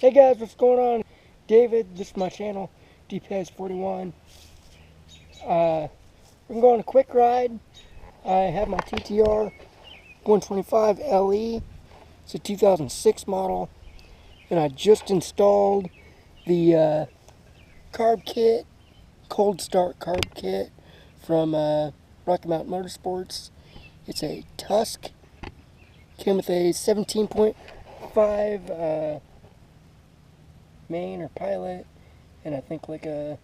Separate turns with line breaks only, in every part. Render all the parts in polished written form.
Hey guys, what's going on? David, this is my channel, DPS41. We're going to go on a quick ride. I have my TTR125 LE. It's a 2006 model. And I just installed the carb kit, cold start carb kit from Rocky Mountain Motorsports. It's a Tusk. Came with a 17.5 main or pilot, and I think like a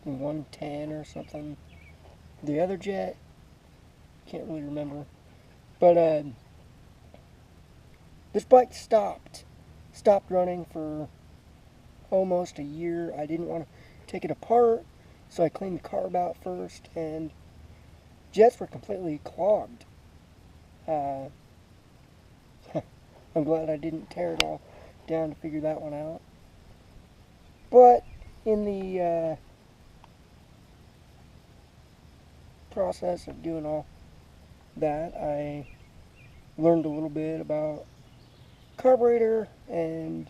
110 or something. The other jet, can't really remember. But this bike stopped running for almost a year. I didn't want to take it apart, so I cleaned the carb out first, and jets were completely clogged. I'm glad I didn't tear it all down to figure that one out. But in the process of doing all that, I learned a little bit about carburetor, and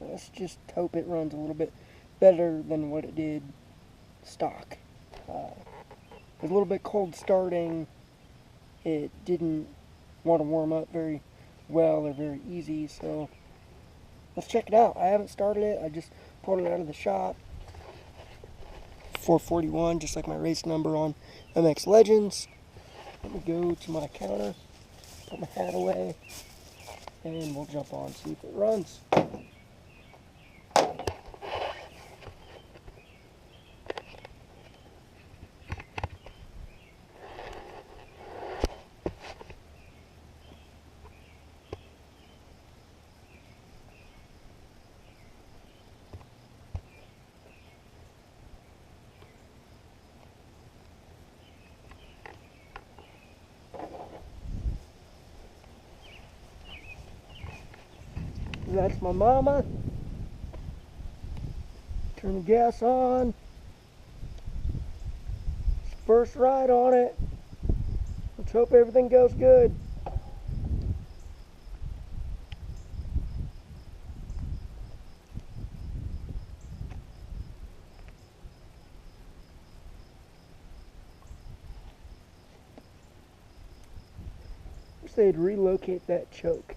let's just hope it runs a little bit better than what it did stock. It was a little bit cold starting. It didn't want to warm up very well or very easy, so let's check it out. I haven't started it. I just pulled it out of the shop. 441, just like my race number on MX Legends. Let me go to my counter, put my hat away, and we'll jump on, see if it runs. That's my mama. Turn the gas on. It's the first ride on it. Let's hope everything goes good. Wish they'd relocate that choke.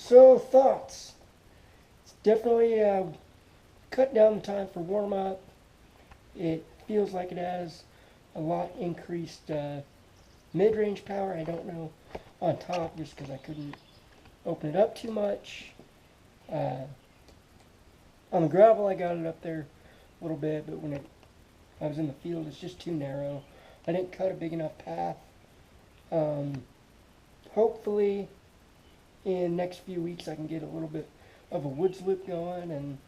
So thoughts. It's definitely cut down the time for warm up. It feels like it has a lot increased mid-range power. I don't know on top just because I couldn't open it up too much. On the gravel I got it up there a little bit, but when I was in the field it's just too narrow. I didn't cut a big enough path. Hopefully in the next few weeks I can get a little bit of a woods loop going, and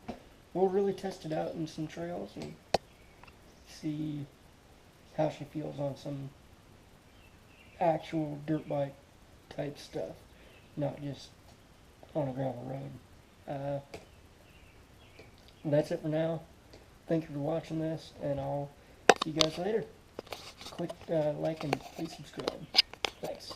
we'll really test it out in some trails and see how she feels on some actual dirt bike type stuff, not just on a gravel road. That's it for now. Thank you for watching this, and I'll see you guys later. Click like and please subscribe. Thanks.